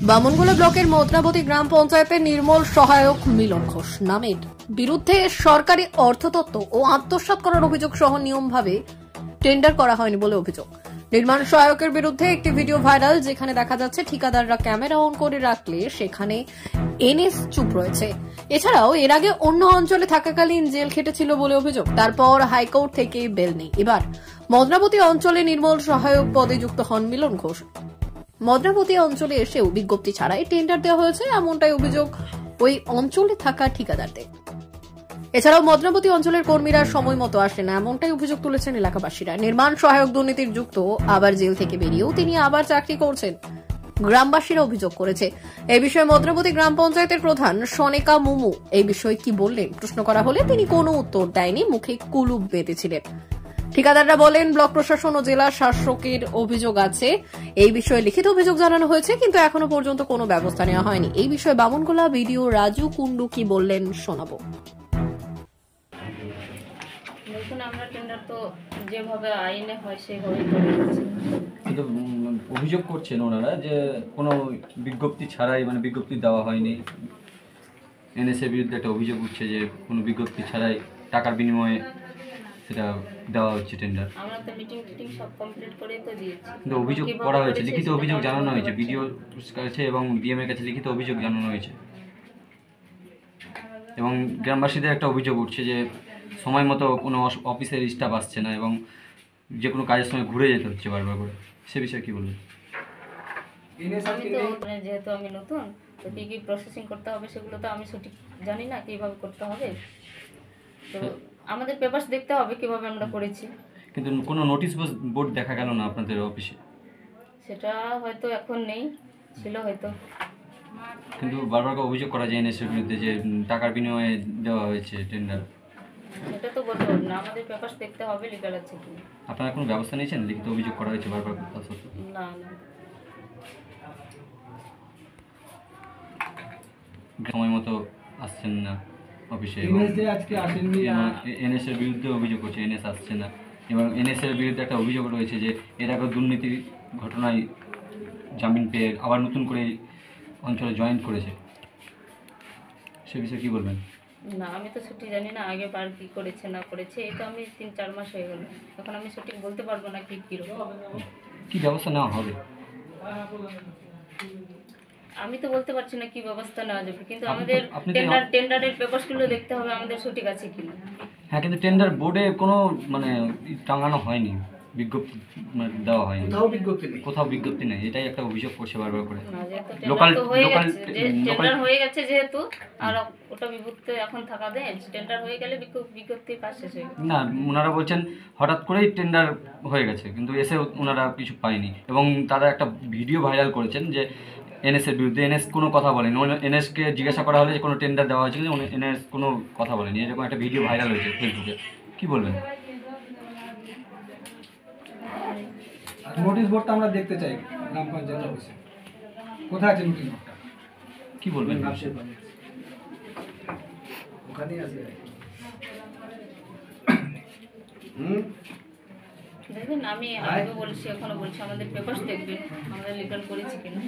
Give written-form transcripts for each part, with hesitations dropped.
বামনগোলা ব্লকের মদ্রাবতী গ্রাম পঞ্চায়েতের নির্মল সহায়ক মিলন ঘোষ নামের বিরুদ্ধে সরকারি অর্থতত্ত্ব ও আত্মসাৎ করার অভিযোগ সহ নিয়মভাবে টেন্ডার করা হয়নি বলে অভিযোগ। নির্মাণ সহায়কের বিরুদ্ধে একটি ভিডিও ভাইরাল, যেখানে দেখা যাচ্ছে ঠিকাদাররা ক্যামেরা অন করে রাখলে সেখানে এনএস চুপ রয়েছে। এছাড়াও এর আগে অন্য অঞ্চলে থাকাকালীন জেল খেটেছিল বলে অভিযোগ। তারপর হাইকোর্ট থেকে বেল নেই। এবার মদ্রাবতী অঞ্চলে নির্মল সহায়ক পদে যুক্ত হন মিলন ঘোষ। মদ্রাবতী অঞ্চলে এসেও বিজ্ঞপ্তি ছাড়াই টেন্ডার দেওয়া হয়েছে, এমনটাই অভিযোগ ওই অঞ্চলে থাকা ঠিকাদারদের। এছাড়াও মদ্রাবতী অঞ্চলের কর্মীরা সময় মতো আসে না, এমনটাই অভিযোগ তুলেছেন এলাকাবাসীরা। নির্মাণ সহায়ক দুর্নীতির যুক্ত, আবার জেল থেকে বেরিয়েও তিনি আবার চাকরি করছেন, গ্রামবাসীরা অভিযোগ করেছে। এই বিষয়ে মদ্রাবতী গ্রাম পঞ্চায়েতের প্রধান সনেকা মুমু এই বিষয়ে কি বললেন প্রশ্ন করা হলে তিনি কোনো উত্তর দেয়নি, মুখে কুলুপ বেঁধেছিলেন। ঠিকাদাররা বলেন, ব্লক প্রশাসন ও জেলা শাসকের অভিযোগ আছে, এই বিষয়ে লিখিত অভিযোগ জানানো হয়েছে, কিন্তু এখনো পর্যন্ত কোনো ব্যবস্থা নেওয়া হয়নি। এই বিষয়ে বামনগোলা বিডিও রাজু কুন্ডু কি বললেন শোনাবো। দেখুন, আমরা টেন্ডার তো যেভাবে আইনে হয় সেভাবে কিন্তু অভিযোগ করছেন ওনারা যে কোনো বিজ্ঞপ্তি ছাড়াই, মানে বিজ্ঞপ্তি দেওয়া হয়নি। এনএসএর বিরুদ্ধে একটা অভিযোগ উঠছে যে কোনো বিজ্ঞপ্তি ছাড়াই টাকার বিনিময়ে সেটা দেওয়া হচ্ছে টেন্ডার। আমরা তো মিটিং সব কমপ্লিট করে তো দিয়েছি, কিন্তু অভিযোগ করা হয়েছে, লিখিত অভিযোগ জানানো হয়েছে বিডিওর কাছে এবং ডিএম এর কাছে লিখিত অভিযোগ জানানো হয়েছে। এবং গ্রামবাসীদের একটা অভিযোগ উঠছে যে সময় মতো কোনো অফিসের স্টাফ আসছে না এবং যে কোনো কাজের সময় ঘুরে যেতে হচ্ছে বারবার করে। সে বিষয়ে কী বলবেন? আমি তো যেহেতু আমি নতুন, তো কী কী প্রসেসিং করতে হবে সেগুলো তো আমি সঠিক জানি না, কীভাবে করতে হবে। তো আমাদের পেপারস দেখতে হবে কীভাবে আমরা করেছি। কিন্তু কোনো নোটিশ বোর্ড দেখা গেল না আপনাদের অফিসে? সেটা হয়তো এখন নেই, ছিল হয়তো। কিন্তু বারবার অভিযোগ করা যায় এনএসের বিরুদ্ধে যে টাকার বিনিময়ে দেওয়া হয়েছে টেন্ডার। সেটা তো বলতে পারবো না, আমাদের পেপারস দেখতে হবে লিগাল আছে কি। আপনারা কোনো ব্যবস্থা নিয়েছেন? লিখিত অভিযোগ করা হয়েছে বারবার তা সত্ত্বেও? না না, সময় মতো আসছেন না অফিসে। এনএসের বিরুদ্ধে অভিযোগ করছে, এনএস আসছে না। এবং এনএসের বিরুদ্ধে একটা অভিযোগ রয়েছে যে এর আগে দুর্নীতির ঘটনায় জামিন পেয়ে আবার নতুন করে অঞ্চলে জয়েন করেছে। সে বিষয়ে কী বলবেন? না আমি তো সঠিক জানি না আগে বার কি করেছে না করেছে, এই তো আমি 3-4 মাস হয়ে গেল, এখন আমি সঠিক বলতে পারবো না কীরকম কী ব্যবস্থা নেওয়া হবে। আমি তো বলতে পারছি না কি ব্যবস্থা নেওয়া যাবে, কিন্তু আমাদের টেন্ডারের পেপারসগুলো দেখতে হবে আমাদের সঠিক আছে কিনা। হ্যাঁ, কিন্তু টেন্ডার বোর্ডে কোনো মানে টাঙানো হয়নি, বিজ্ঞপ্তি দেওয়া হয়নি, কোথাও বিজ্ঞপ্তি নেই। এটাই একটা অভিযোগ করছে বারবার করে। টেন্ডার হয়ে গেছে যেহেতু, আর ওটা বিভক্ত এখন থাকা দেয়, টেন্ডার হয়ে গেলে বিজ্ঞপ্তির কাজ শেষ হয়ে গেছে। না, ওনারা বলছেন হঠাৎ করেই টেন্ডার হয়ে গেছে, কিন্তু এসে ওনারা কিছু পায়নি। এবং তারা একটা ভিডিও ভাইরাল করেছেন যে এনএসের বিরুদ্ধে। এনএস কোনো কথা বলেনি। এনএসকে জিজ্ঞাসা করা হলে যে কোনো টেন্ডার দেওয়া হয়েছে, কিন্তু এনএস কোনো কথা বলেনি। এরকম একটা ভিডিও ভাইরাল হয়েছে ফেসবুকে। কী বলবেন? নোটিশ বোর্ডটা আমরা দেখতে চাই গ্রাম পঞ্চায়েত অফিসে। কোথায় আছে নোটিশ বোর্ডটা? কী বলবেন? ওখানেই আছে। দেখুন, আমি আগে বলছি, এখনো বলছি, আমাদের পেপারস দেখবেন আমরা লিগাল করেছি কিনা।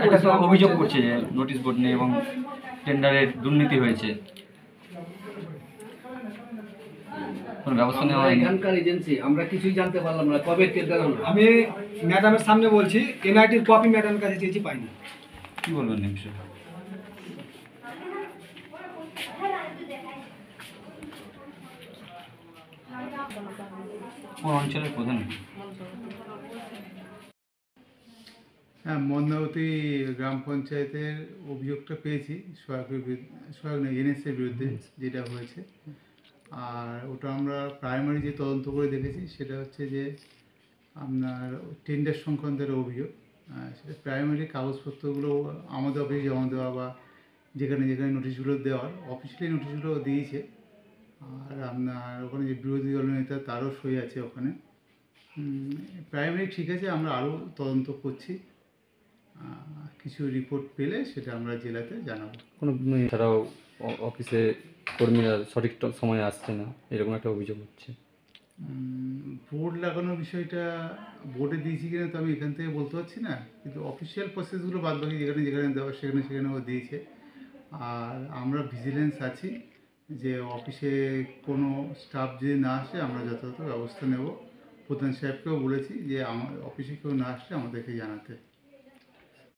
একটা অভিযোগ করছে যে নোটিশ বোর্ড নেই এবং টেন্ডারের দুর্নীতি হয়েছে, কোনো ব্যবস্থা নেওয়া হয়নি। এখানকার এজেন্সি আমরা কিছুই জানতে পারলাম না, কবে টেন্ডার হলো। আমি ম্যাডামের সামনে বলছি, এনআইটির কপি ম্যাডামের কাছে চেয়েছি, পাইনি। কী বলবেন এই বিষয়ে? কোন অঞ্চলের প্রধান? হ্যাঁ, মদ্রাবতী গ্রাম পঞ্চায়েতের অভিযোগটা পেয়েছি সহায়ক এনএসের বিরুদ্ধে যেটা হয়েছে। আর ওটা আমরা প্রাইমারি যে তদন্ত করে দেখেছি সেটা হচ্ছে যে আপনার টেন্ডার সংক্রান্ত অভিযোগ। সেটা প্রাইমারি কাগজপত্রগুলো আমাদের অফিসে জমা দেওয়া বা যেখানে যেখানে নোটিশগুলো দেওয়ার অফিসিয়ালি নোটিশগুলো দিয়েছে। আর আপনার ওখানে যে বিরোধী দলের নেতা তারও সই আছে ওখানে। প্রাইমারি ঠিক আছে, আমরা আরও তদন্ত করছি। কিছু রিপোর্ট পেলে সেটা আমরা জেলাতে জানাবো। কোনো এছাড়াও অফিসে কর্মীরা সঠিক সময়ে আসছে না, এরকম একটা অভিযোগ হচ্ছে। বোর্ড লাগানোর বিষয়টা বোর্ডে দিয়েছি কিনা তো আমি এখান থেকে বলতে পারছি না, কিন্তু অফিসিয়াল প্রসেসগুলো বাদ বাকি যেখানে যেখানে দেওয়া সেখানে সেখানে ও দিয়েছে। আর আমরা ভিজিলেন্স আছি যে অফিসে কোনো স্টাফ যদি না আসে আমরা যথাযথ ব্যবস্থা নেব। প্রধান সাহেবকেও বলেছি যে আমার অফিসে কেউ না আসলে আমাদেরকে জানাতে।